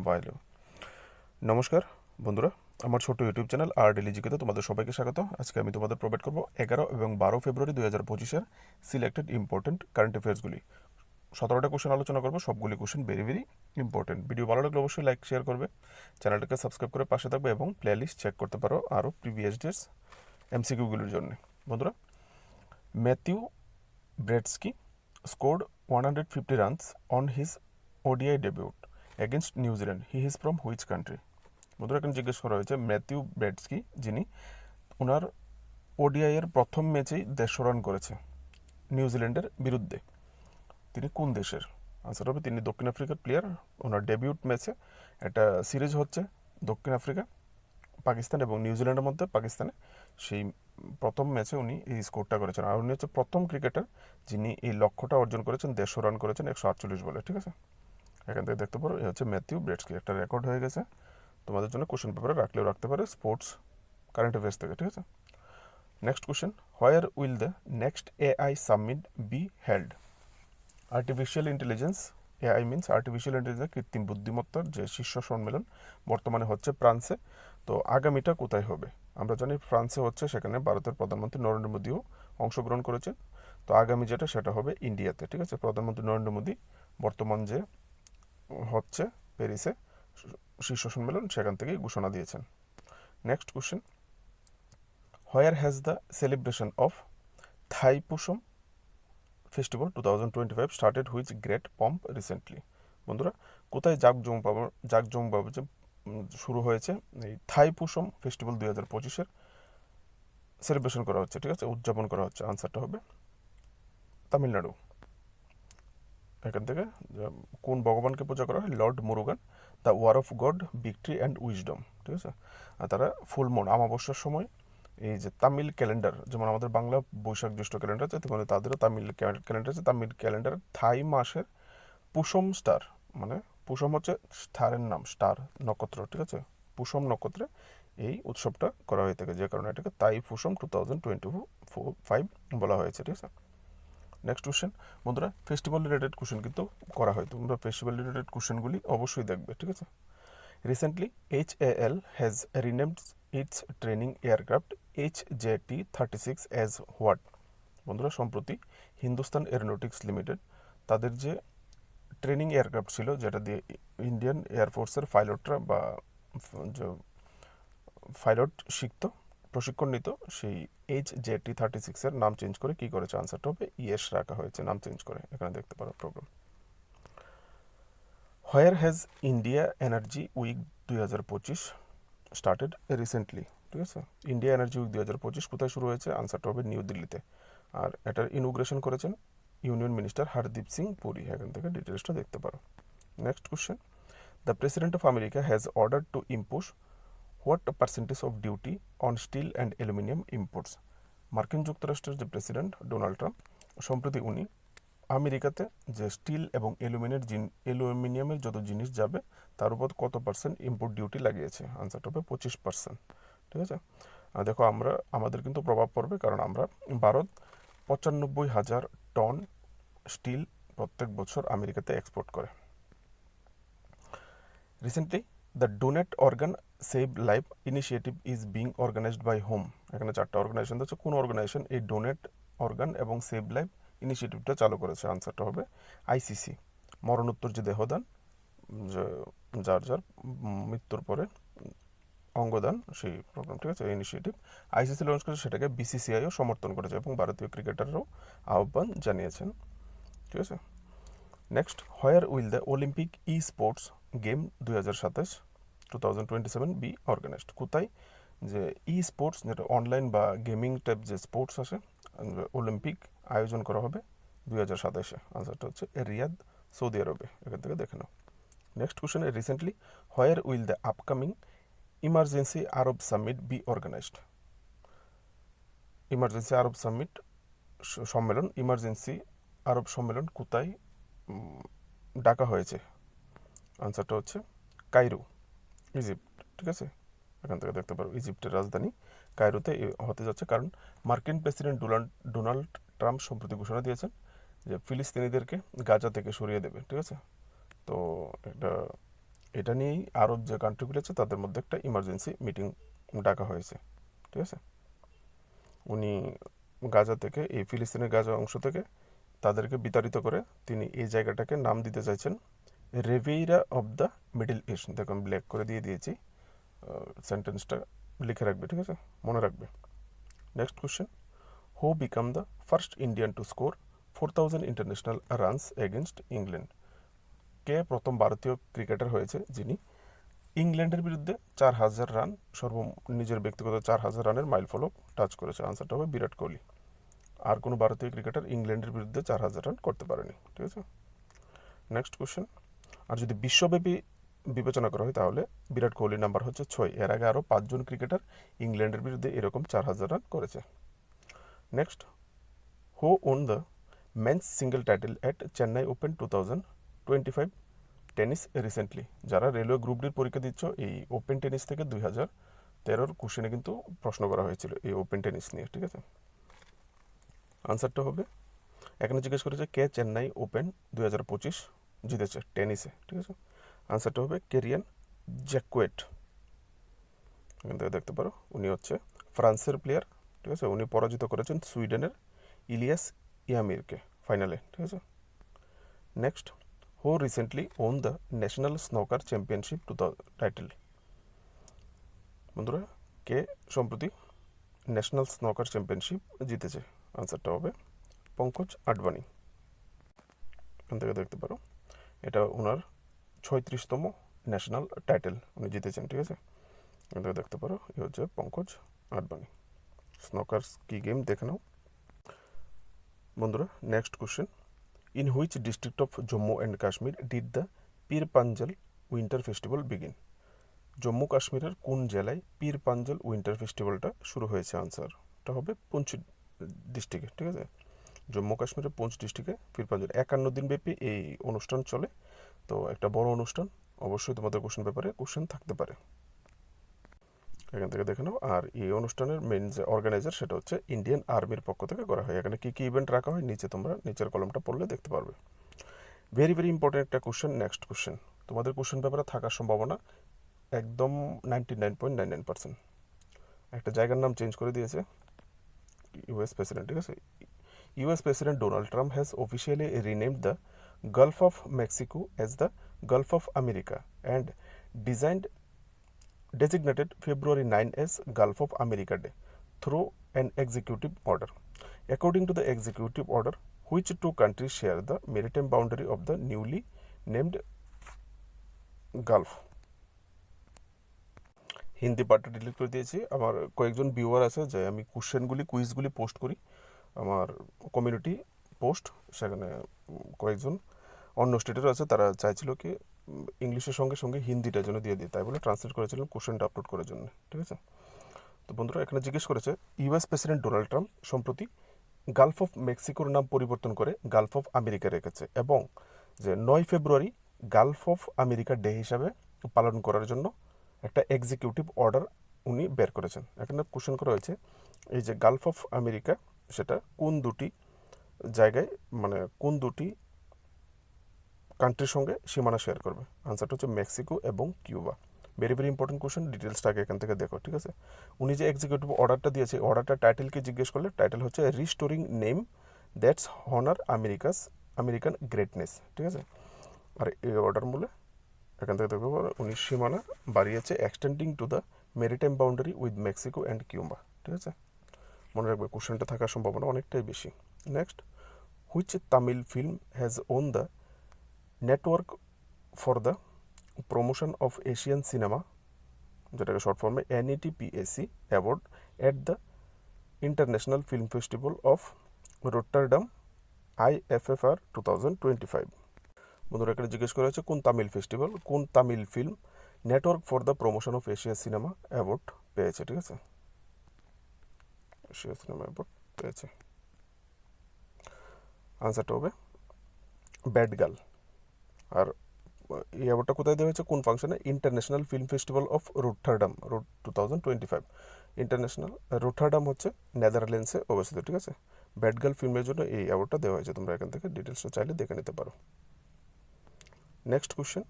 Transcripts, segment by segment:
Value. নমস্কার বন্ধুরা, আমার ছোট ইউটিউব চ্যানেল আর ডেলি জিকেতে তোমাদের সবাইকে স্বাগত। আজকে আমি তোমাদের প্রোভাইড করবো 11 এবং 12 ফেব্রুয়ারি 2025-এর সিলেক্টেড ইম্পর্টেন্ট কারেন্ট অ্যাফেয়ার্সগুলি। 17টা কোশ্চেন আলোচনা করবো, সবগুলি question very very important. Video ভালো লাগলে অবশ্যই লাইক শেয়ার করবে, চ্যানেলটাকে সাবস্ক্রাইব করে পাশে থাকবে এবং প্লে লিস্ট চেক করতে পারো আরও প্রিভিয়াস ডেস এমসিকিউগুলির জন্য। বন্ধুরা, Matthew ব্রেডস্কি scored 150 runs on his ODI debut against New Zealand. He is from which country? বন্ধুরা, এখানে জিজ্ঞেস করা হয়েছে ম্যাথিউ ব্রেডস্কি, যিনি ওনার ওডিআই এর প্রথম ম্যাচেই 150 রান করেছে নিউজিল্যান্ডের বিরুদ্ধে, তিনি কোন দেশের? আনসার হবে তিনি দক্ষিণ আফ্রিকার প্লেয়ার। ওনার ডেবিউট ম্যাচে একটা সিরিজ হচ্ছে দক্ষিণ আফ্রিকা, পাকিস্তান এবং নিউজিল্যান্ডের মধ্যে, পাকিস্তানে সেই প্রথম ম্যাচে উনি এই স্কোরটা করেছেন। আর উনি হচ্ছে প্রথম ক্রিকেটার যিনি এই লক্ষ্যটা অর্জন করেছেন, 150 রান করেছেন 148 বলে। ঠিক আছে, এখান থেকে দেখতে পারো, এই হচ্ছে ম্যাথিউ ব্রেডস্কি। একটা রেকর্ড হয়ে গেছে তোমাদের জন্য, কোশ্চেন পেপারে রাখলেও রাখতে পারে স্পোর্টস কারেন্ট অ্যাফেয়ার্স থেকে। ঠিক আছে, next question, where will the next AI summit be held? Artificial intelligence, AI means artificial intelligence, কৃত্রিম বুদ্ধিমত্তার যে শীর্ষ সম্মেলন বর্তমানে হচ্ছে ফ্রান্সে। তো আগামীটা কোথায় হবে? আমরা জানি ফ্রান্সে হচ্ছে, সেখানে ভারতের প্রধানমন্ত্রী নরেন্দ্র মোদীও অংশগ্রহণ করেছেন। তো আগামী যেটা সেটা হবে ইন্ডিয়াতে। ঠিক আছে, প্রধানমন্ত্রী নরেন্দ্র মোদী বর্তমান যে হচ্ছে প্যারিসে শীর্ষ সম্মেলন, সেখান থেকেই ঘোষণা দিয়েছেন। Next question, where has the celebration of Thaipusam festival 2025 started which great pomp recently? বন্ধুরা, কোথায় জাঁকজমভাবে যে শুরু হয়েছে এই থাইপুসম ফেস্টিভ্যাল 2025-এর সেলিব্রেশন করা হচ্ছে? ঠিক আছে, উদযাপন করা হচ্ছে। আনসারটা হবে তামিলনাড়ু। এখান থেকে কোন ভগবানকে পূজা করা হয়? Lord Murugan, the war of god, victory and wisdom. ঠিক আছে, আর তারা ফুল মুন অমাবস্যার সময় এই যে তামিল ক্যালেন্ডার, যেমন আমাদের বাংলা বৈশাখ জ্যৈষ্ঠ ক্যালেন্ডার আছে, তেমনি তাদেরও তামিল ক্যালেন্ডার আছে। তামিল ক্যালেন্ডার থাই মাসের পুষম স্টার, মানে পুষম হচ্ছে স্টারের নাম, স্টার নক্ষত্র। ঠিক আছে, পুষম নক্ষত্রে এই উৎসবটা করা হয়ে থাকে, যে কারণে এটাকে তাই পুষম 2025 বলা হয়েছে। ঠিক আছে, নেক্সট কোশ্চেন। বন্ধুরা, ফেস্টিভ্যাল রিলেটেড কোশ্চেন কিন্তু করা হয়, তোমরা ফেস্টিভ্যাল রিলেটেড কোশ্চেনগুলি অবশ্যই দেখবে। ঠিক আছে, recently HAL has renamed it's training aircraft HJT-36 as what? বন্ধুরা, সম্প্রতি হিন্দুস্তান এরোনটিক্স লিমিটেড তাদের যে ট্রেনিং এয়ারক্রাফট ছিল, যেটা দিয়ে ইন্ডিয়ান এয়ারফোর্সের পাইলটরা বা যে পাইলট শিখতো, প্রশিক্ষণ নিত, সেই HJT-36-এর নাম চেঞ্জ করে কি করেছে? আনসারটা হবে ইয়েস রাখা হয়েছে, নাম চেঞ্জ করে। এখানে দেখতে পারো problem. Where has India energy week 2025 started recently? ঠিক আছে, ইন্ডিয়া এনার্জি উইক 2025 কোথায় শুরু হয়েছে? আনসারটা হবে নিউ দিল্লিতে। আর এটার ইনোগ্রেশন করেছেন ইউনিয়ন মিনিস্টার হরদীপ সিং পুরী। এখান থেকে ডিটেলসটা দেখতে পারো। Next question, the president of America has order to impose what percentage of duty on steel and aluminium imports? মার্কিন যুক্তরাষ্ট্রের যে প্রেসিডেন্ট ডোনাল্ড ট্রাম্প, সম্প্রতি উনি আমেরিকাতে যে স্টিল এবং অ্যালুমিনিয়ামের যত জিনিস যাবে তার উপর কত পার্সেন্ট ইম্পোর্ট ডিউটি লাগিয়েছে? আনসারটা হবে 25%। ঠিক আছে, আর দেখো আমাদের কিন্তু প্রভাব পড়বে, কারণ আমরা ভারত 95,000 টন স্টিল প্রত্যেক বছর আমেরিকাতে এক্সপোর্ট করে। Recently the donate organ save life initiative is being organized by whom? এখানে 4টা অর্গানাইজেশন আছে, কোন অর্গানাইজেশন এই ডোনেট অর্গান এবং সেভ লাইফ ইনিশিয়েটিভটা চালু করেছে? আনসারটা হবে ICC, মরণোত্তর যে দেহদান, যার যার মৃত্যুর পরে অঙ্গদান, সেই প্রোগ্রাম। ঠিক আছে, ইনিশিয়েটিভ ICC লঞ্চ করেছে, সেটাকে BCCIও সমর্থন করেছে এবং ভারতীয় ক্রিকেটাররাও আহ্বান জানিয়েছেন। ঠিক আছে, next, where will the Olympic sports game 2027 be organized? কোথায় যে স্পোর্টস, যেটা অনলাইন বা গেমিং টাইপ যে স্পোর্টস আছে, অলিম্পিক আয়োজন করা হবে 2027-এ? আনসারটা হচ্ছে রিয়াদ, সৌদি আরবে। এখান থেকে দেখে নাও। Next question, recently where will the upcoming emergency Arab summit be organised? Emergency Arab summit সম্মেলন, ইমার্জেন্সি আরব সম্মেলন কোথায় ডাকা হয়েছে? আনসারটা হচ্ছে কায়রো, ইজিপ্ট। ঠিক আছে, এখান থেকে দেখতে পারো ইজিপ্টের রাজধানী কায়রোতে হতে যাচ্ছে, কারণ মার্কিন প্রেসিডেন্ট ডোনাল্ড ট্রাম্প সম্প্রতি ঘোষণা দিয়েছেন যে ফিলিস্তিনিদেরকে গাজা থেকে সরিয়ে দেবে। ঠিক আছে, তো এটা এটা নিয়েই আরব যে কান্ট্রিগুলো আছে তাদের মধ্যে একটা ইমার্জেন্সি মিটিং ডাকা হয়েছে, ঠিক আছে। উনি গাজা থেকে, এই ফিলিস্তিনের গাজা অংশ থেকে তাদেরকে বিতাড়িত করে তিনি এই জায়গাটাকে নাম দিতে চাইছেন রেভেইরা অব দ্য মিডল ইস্ট। দেখুন ব্ল্যাক করে দিয়ে দিয়েছি, সেন্টেন্সটা লিখে রাখবে, ঠিক আছে, মনে রাখবে। Next question, who become the first Indian to score 4000 international runs against England? কে প্রথম ভারতীয় ক্রিকেটার হয়েছে যিনি ইংল্যান্ডের বিরুদ্ধে 4000 রান নিজের ব্যক্তিগত 4000 রানের মাইলফলক টাচ করেছে? আনসারটা হবে বিরাট কোহলি। আর কোনো ভারতীয় ক্রিকেটার ইংল্যান্ডের বিরুদ্ধে 4000 রান করতে পারেনি, ঠিক আছে। নেক্সট কোশ্চেন, আর যদি বিশ্বব্যাপী বিবেচনা করা হয় তাহলে বিরাট কোহলি নাম্বার হচ্ছে 6। এর আগে আরও 5জন ক্রিকেটার ইংল্যান্ডের বিরুদ্ধে এরকম 4000 রান করেছে। Next, who won the men's single title at Chennai open 2025 tennis recently? যারা রেলওয়ে গ্রুপ ডির পরীক্ষা দিচ্ছ, এই ওপেন টেনিস থেকে 2013 কোশ্চেনে কিন্তু প্রশ্ন করা হয়েছিল এই ওপেন টেনিস নিয়ে, ঠিক আছে। আনসারটা হবে, এখানে জিজ্ঞেস করেছে কে চেন্নাই ওপেন 2025 জিতেছে টেনিসে, ঠিক আছে। আনসারটা হবে কেরিয়ান জ্যাকুয়েট। এখান থেকে দেখতে পারো উনি হচ্ছে ফ্রান্সের প্লেয়ার, ঠিক আছে। উনি পরাজিত করেছেন সুইডেনের ইলিয়াস ইয়ামিরকে ফাইনালে, ঠিক আছে। Next, who recently won the national snooker championship title? বন্ধুরা, কে সম্প্রতি ন্যাশনাল স্নোকার চ্যাম্পিয়নশিপ জিতেছে? আনসারটা হবে পঙ্কজ আডবাণী। এখান থেকে দেখতে পারো এটা ওনার 36তম ন্যাশনাল টাইটেল উনি জিতেছেন, ঠিক আছে। এখান থেকে দেখতে পারো এ হচ্ছে পঙ্কজ আডবাণী। স্নোকার কি গেম দেখে নাও। বন্ধুরা, next question, in which district of Jammu and Kashmir did the Pir Panjal winter festival begin? Jammu কাশ্মীরের কোন জেলায় পীর পাঞ্জাল উইন্টার ফেস্টিভ্যালটা শুরু হয়েছে? আনসারটা হবে পুঞ্চ ডিস্ট্রিক্টে, ঠিক আছে। জম্মু কাশ্মীরের পুঞ্চ ডিস্ট্রিক্টে পীর পাঞ্জাল 51 দিন ব্যাপী এই অনুষ্ঠান চলে। তো একটা বড় অনুষ্ঠান, অবশ্যই তোমাদের কোশ্চেন পেপারে কোশ্চেন থাকতে পারে, এখান থেকে দেখে নাও। আর এই অনুষ্ঠানের মেন যে অর্গানাইজার সেটা হচ্ছে ইন্ডিয়ান আর্মির পক্ষ থেকে করা হয়। এখানে কী কী ইভেন্ট রাখা হয় নিচে তোমরা নিচের কলমটা পড়লে দেখতে পারবে। ভেরি ভেরি ইম্পর্টেন্ট একটা কোশ্চেন। নেক্সট কোশ্চেন, তোমাদের কোশ্চেন পেপারে থাকার সম্ভাবনা একদম 99.99%। একটা জায়গার নাম চেঞ্জ করে দিয়েছে ইউএস প্রেসিডেন্ট, ঠিক আছে। US president Donald Trump has officially renamed the Gulf of Mexico as the Gulf of America and designated February 9 as Gulf of America Day through an executive order. According to the executive order, which two countries share the maritime boundary of the newly named Gulf? Hindi পার্টটা delete করে দিয়েছি। আমার কয়েকজন viewer আছে যে আমি কুইজগুলি post করি আমার কমিউনিটি পোস্ট, সেখানে কয়েকজন অন্য স্টেটেরও আছে, তারা চাইছিল কি ইংলিশের সঙ্গে সঙ্গে হিন্দিটা যেন দিয়ে দিই, তাই বলে ট্রান্সলেট করেছিলাম কোশ্চেনটা আপলোড করার জন্য, ঠিক আছে। তো বন্ধুরা, এখানে জিজ্ঞেস করেছে ইউএস প্রেসিডেন্ট ডোনাল্ড ট্রাম্প সম্প্রতি গালফ অফ মেক্সিকোর নাম পরিবর্তন করে গালফ অফ আমেরিকা রেখেছে এবং যে 9 ফেব্রুয়ারি গালফ অফ আমেরিকা ডে হিসাবে পালন করার জন্য একটা এক্সিকিউটিভ অর্ডার উনি বের করেছেন। এখানে কোশ্চেন করা হয়েছে এই যে গালফ অফ আমেরিকা সেটা কোন দুটি জায়গায়, মানে কোন দুটি কান্ট্রির সঙ্গে সীমানা শেয়ার করবে? আনসারটা হচ্ছে মেক্সিকো এবং Cuba. Very very important question, ডিটেলসটাকে এখান থেকে দেখো, ঠিক আছে। উনি যে এক্সিকিউটিভ অর্ডারটা দিয়েছে, অর্ডারটা টাইটেলকে জিজ্ঞেস করলে টাইটেল হচ্ছে restoring name that's honours American greatness, ঠিক আছে। আর এই অর্ডার মূলে এখান থেকে দেখবো উনি সীমানা বাড়িয়েছে extending to the maritime boundary with Mexico and Cuba, ঠিক আছে। মনে রাখবে কোশ্চেনটা থাকার সম্ভাবনা অনেকটাই বেশি। Next, which Tamil film has won the network for the promotion of Asian cinema, যেটাকে শর্ট ফর্মে NETPAC award at the international film festival of রোটারডাম IFFR 2025? বন্ধুরা, এখানে জিজ্ঞেস করা হয়েছে কোন Tamil film network for the promotion of Asia cinema award পেয়েছে, ঠিক আছে। এশিয়া সিনেমা অ্যাওয়ার্ড পেয়েছে, আনসারটা হবে ব্যাড গার্ল। আর এই অ্যাওয়ার্ডটা কোথায় দেওয়া হয়েছে, কোন ফাংশনে? International film festival of রোটারডাম 2025। International রোটারডাম হচ্ছে নেদারল্যান্ডসে অবস্থিত, ঠিক আছে। ব্যাড গার্ল ফিল্মের জন্য এই অ্যাওয়ার্ডটা দেওয়া হয়েছে, তোমরা এখান থেকে ডিটেলসটা চাইলে দেখে নিতে পারো। Next question,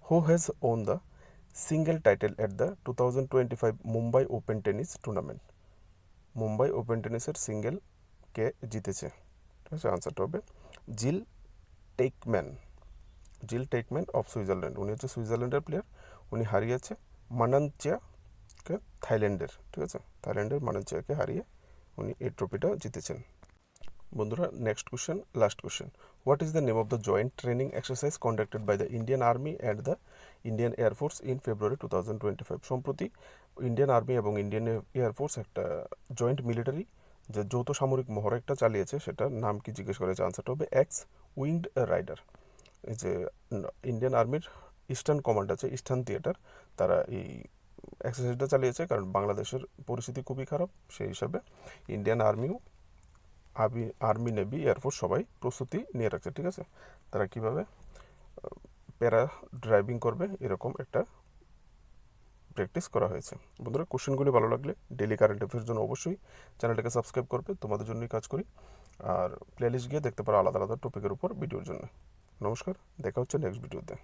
who who has won the single title at the 2025 Mumbai open tennis tournament? Mumbai open টেনিসের সিঙ্গেল কে জিতেছে? ঠিক আছে, আনসারটা হবে জিল টেকম্যান। জিল টেকম্যান অফ সুইজারল্যান্ড, উনি হচ্ছে সুইজারল্যান্ডের প্লেয়ার। উনি হারিয়েছে মানাঞ্চিয়াকে, থাইল্যান্ডের। ঠিক আছে, থাইল্যান্ডের মানাঞ্চিয়াকে হারিয়ে উনি এই ট্রফিটা জিতেছেন। বন্ধুরা, next question, last question. What is the name of the joint training exercise conducted by the Indian army and the Indian air force in February 2025? সম্প্রতি ইন্ডিয়ান আর্মি এবং ইন্ডিয়ান এয়ারফোর্স একটা জয়েন্ট মিলিটারি যে যৌথ সামরিক মহড়া একটা চালিয়েছে, সেটার নাম কি জিজ্ঞেস করেছে? আনসারটা হবে এক্স উইংড রাইডার। এই যে ইন্ডিয়ান আর্মির ইস্টার্ন কমান্ড আছে, ইস্টার্ন থিয়েটার, তারা এই এক্সারসাইজটা চালিয়েছে, কারণ বাংলাদেশের পরিস্থিতি খুবই খারাপ। সেই হিসাবে ইন্ডিয়ান আর্মিও, আর্মি, নেভি, এয়ারফোর্স সবাই প্রস্তুতি নিয়ে রাখছে। ঠিক আছে, তারা কীভাবে প্যারা ড্রাইভিং করবে এরকম একটা প্র্যাকটিস করা হয়েছে। বন্ধুরা, কোশ্চেনগুলি ভালো লাগলে ডেলি কারেন্ট অ্যাফেয়ার্সের জন্য অবশ্যই চ্যানেলটাকে সাবস্ক্রাইব করবে, তোমাদের জন্যই কাজ করি। আর প্লেলিস্ট গিয়ে দেখতে পারো আলাদা আলাদা টপিকের উপর ভিডিওর জন্য। নমস্কার, দেখা হচ্ছে নেক্সট ভিডিওতে।